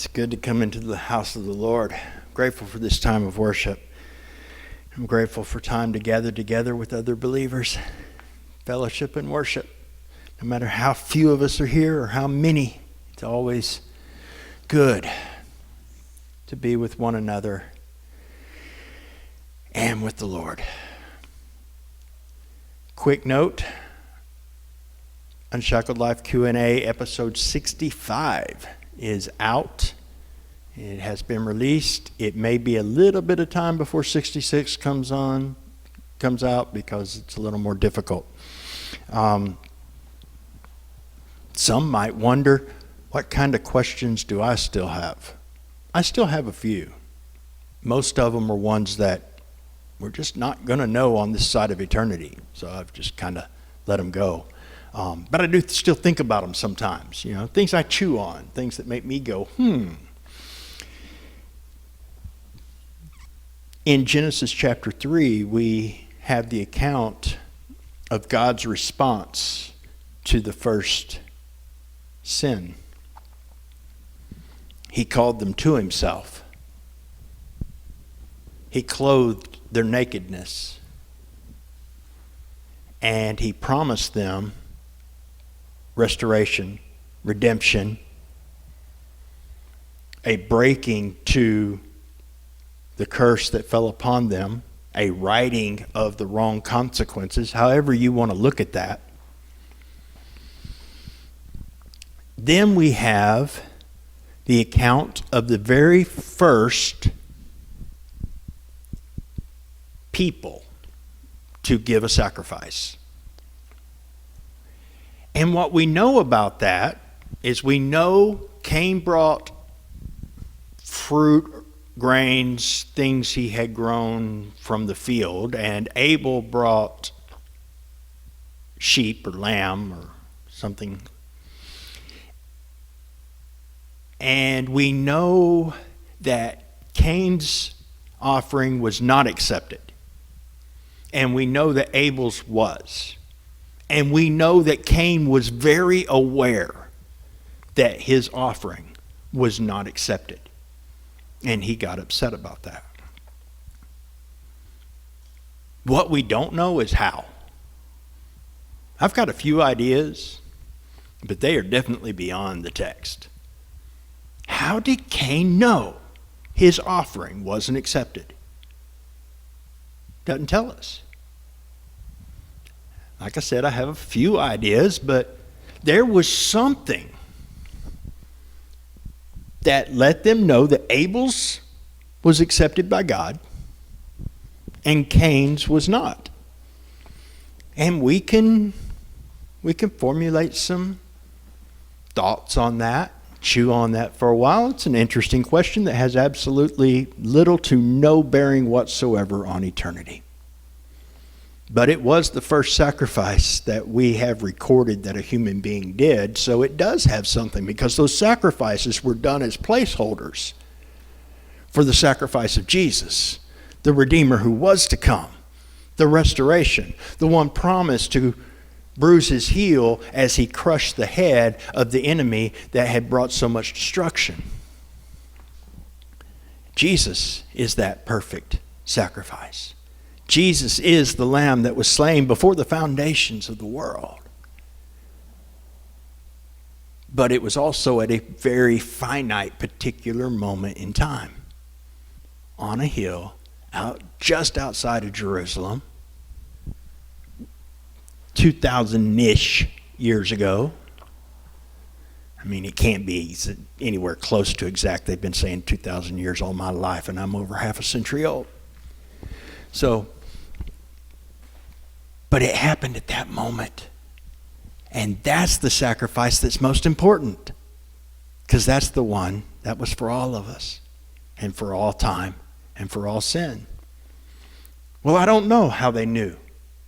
It's good to come into the house of the Lord. I'm grateful for this time of worship. I'm grateful for time to gather together with other believers, fellowship and worship. No matter how few of us are here or how many, it's always good to be with one another and with the Lord. Quick note, Unshackled Life Q&A episode 65 is out. It has been released. It may be a little bit of time before 66 comes out because it's a little more difficult. Some might wonder, what kind of questions do I still have? I still have a few. Most of them are ones that we're just not going to know on this side of eternity. So I've just kind of let them go. But I do still think about them sometimes, things I chew on, things that make me go, In Genesis chapter 3, we have the account of God's response to the first sin. He called them to himself. He clothed their nakedness. And he promised them restoration, redemption, a breaking to the curse that fell upon them, a righting of the wrong consequences, however you want to look at that. Then we have the account of the very first people to give a sacrifice. And what we know about that is we know Cain brought fruit, grains, things he had grown from the field, and Abel brought sheep or lamb or something. And we know that Cain's offering was not accepted. And we know that Abel's was. And we know that Cain was very aware that his offering was not accepted. And he got upset about that. What we don't know is how. I've got a few ideas, but they are definitely beyond the text. How did Cain know his offering wasn't accepted? Doesn't tell us. Like I said, I have a few ideas, but there was something that let them know that Abel's was accepted by God and Cain's was not. And we can formulate some thoughts on that, chew on that for a while. It's an interesting question that has absolutely little to no bearing whatsoever on eternity. But it was the first sacrifice that we have recorded that a human being did, so it does have something, because those sacrifices were done as placeholders for the sacrifice of Jesus, the Redeemer who was to come, the restoration, the one promised to bruise his heel as he crushed the head of the enemy that had brought so much destruction. Jesus is that perfect sacrifice. Jesus is the Lamb that was slain before the foundations of the world. But it was also at a very finite, particular moment in time. On a hill, just outside of Jerusalem, 2,000-ish years ago. I mean, it can't be anywhere close to exact. They've been saying 2,000 years all my life, and I'm over half a century old. But it happened at that moment. And that's the sacrifice that's most important. Because that's the one that was for all of us. And for all time. And for all sin. Well, I don't know how they knew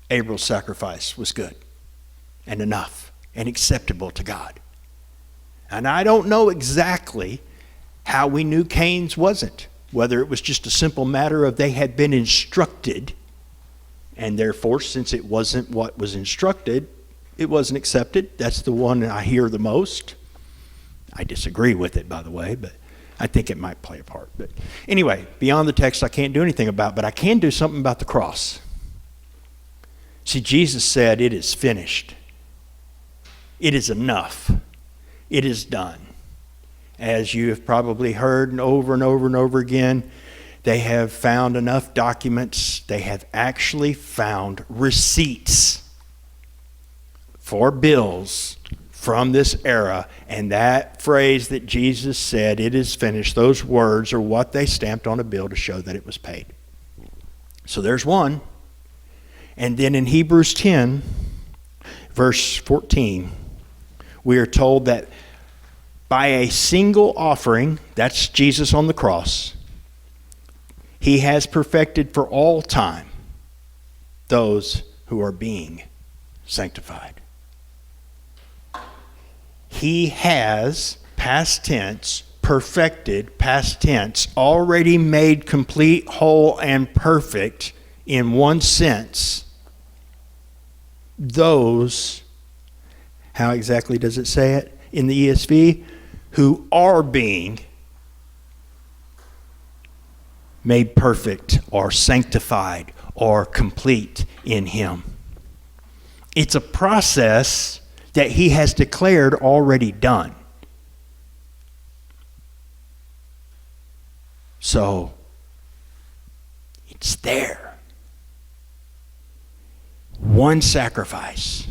Abel's sacrifice was good. And enough. And acceptable to God. And I don't know exactly how we knew Cain's wasn't. Whether it was just a simple matter of they had been instructed, and therefore, since it wasn't what was instructed, it wasn't accepted. That's the one I hear the most. I disagree with it, by the way, but I think it might play a part. But anyway, beyond the text I can't do anything about, but I can do something about the cross. See, Jesus said, "It is finished. It is enough. It is done." As you have probably heard and over and over again, they have found enough documents. They have actually found receipts for bills from this era. And that phrase that Jesus said, "It is finished," those words are what they stamped on a bill to show that it was paid. So there's one. And then in Hebrews 10, verse 14, we are told that by a single offering, that's Jesus on the cross, he has perfected for all time those who are being sanctified. He has, past tense, perfected, past tense, already made complete, whole, and perfect, in one sense, those, how exactly does it say it in the ESV? Who are being made perfect or sanctified or complete in him. It's a process that he has declared already done. So, it's there. One sacrifice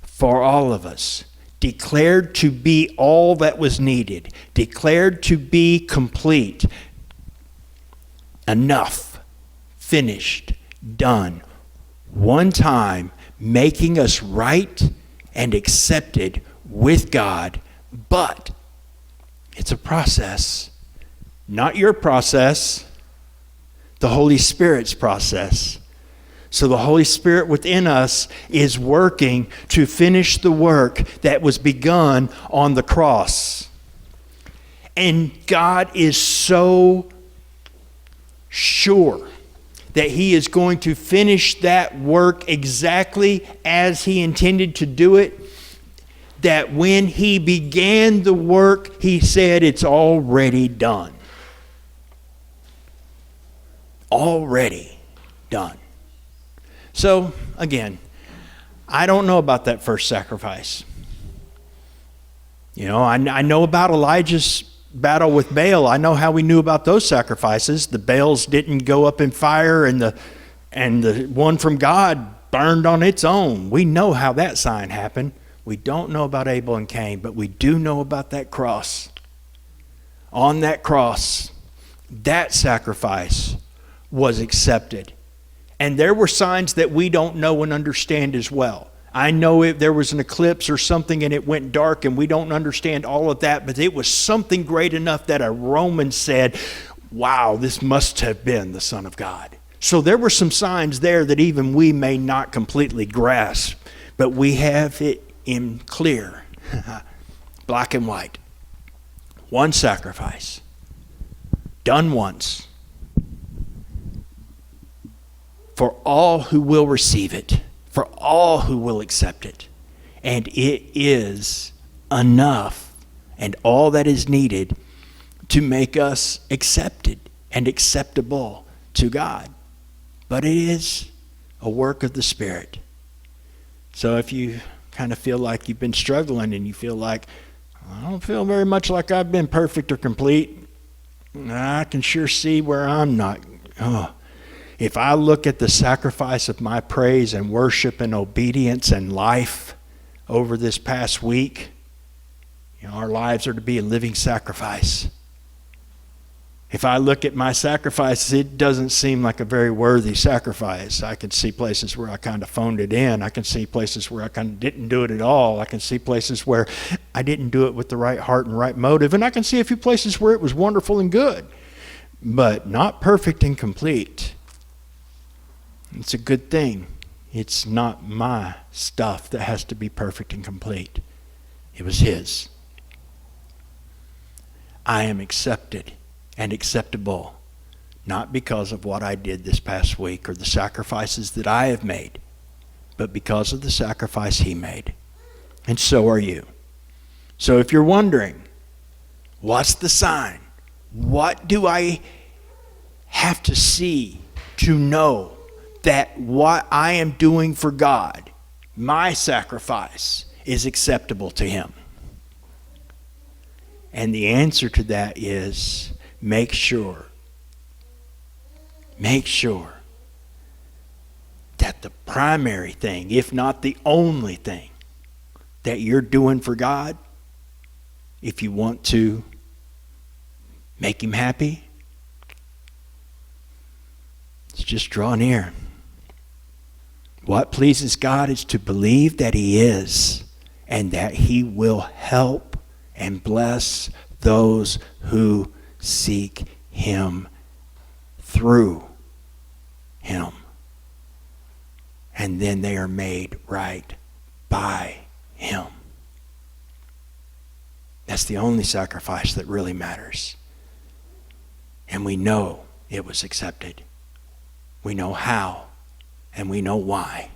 for all of us, declared to be all that was needed, declared to be complete, enough, finished, done, one time, making us right and accepted with God. But it's a process, not your process, the Holy Spirit's process. So the Holy Spirit within us is working to finish the work that was begun on the cross. And God is so sure that he is going to finish that work exactly as he intended to do it, that when he began the work, he said, "It's already done." Already done. So, again, I don't know about that first sacrifice. You know, I know about Elijah's battle with Baal. I know how we knew about those sacrifices. The Baals didn't go up in fire, and the one from God burned on its own. We know how that sign happened. We don't know about Abel and Cain, but we do know about that cross. On that cross, that sacrifice was accepted. And there were signs that we don't know and understand as well. I know if there was an eclipse or something and it went dark, and we don't understand all of that, but it was something great enough that a Roman said, "Wow, this must have been the Son of God." So there were some signs there that even we may not completely grasp, but we have it in clear, black and white. One sacrifice, done once, for all who will receive it, for all who will accept it. And it is enough and all that is needed to make us accepted and acceptable to God. But it is a work of the Spirit. So if you kind of feel like you've been struggling and you feel like, "I don't feel very much like I've been perfect or complete," I can sure see where I'm not. If I look at the sacrifice of my praise and worship and obedience and life over this past week, you know, our lives are to be a living sacrifice. If I look at my sacrifices, it doesn't seem like a very worthy sacrifice. I can see places where I kind of phoned it in. I can see places where I kind of didn't do it at all. I can see places where I didn't do it with the right heart and right motive. And I can see a few places where it was wonderful and good, but not perfect and complete. It's a good thing. It's not my stuff that has to be perfect and complete. It was his. I am accepted and acceptable, not because of what I did this past week or the sacrifices that I have made, but because of the sacrifice he made. And so are you. So if you're wondering, What's the sign? What do I have to see to know that what I am doing for God, my sacrifice, is acceptable to him? And the answer to that is make sure that the primary thing, if not the only thing, that you're doing for God, if you want to make him happy, is just draw near. What pleases God is to believe that he is, and that he will help and bless those who seek him through him. And then they are made right by him. That's the only sacrifice that really matters. And we know it was accepted. We know how, and we know why.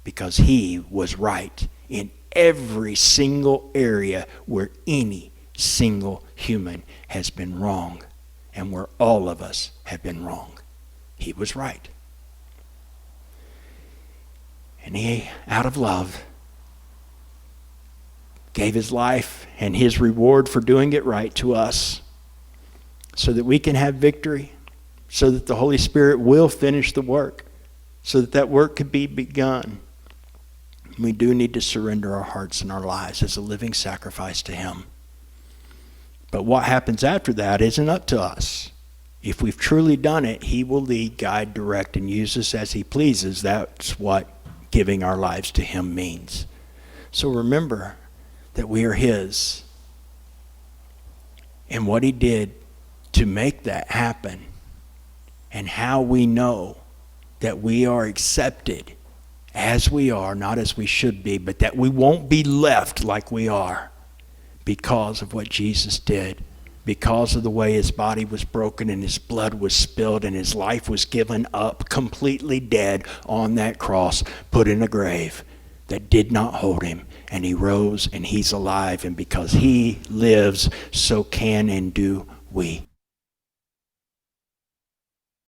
Because he was right in every single area where any single human has been wrong, and where all of us have been wrong. He was right. And he, out of love, gave his life and his reward for doing it right to us, so that we can have victory, so that the Holy Spirit will finish the work, so that that work could be begun. We do need to surrender our hearts and our lives as a living sacrifice to him. But what happens after that isn't up to us. If we've truly done it, he will lead, guide, direct, and use us as he pleases. That's what giving our lives to him means. So remember that we are his. And what he did to make that happen, and how we know that we are accepted as we are, not as we should be, but that we won't be left like we are, because of what Jesus did, because of the way his body was broken and his blood was spilled and his life was given up completely dead on that cross, put in a grave that did not hold him, and he rose and he's alive, and because he lives, so can and do we.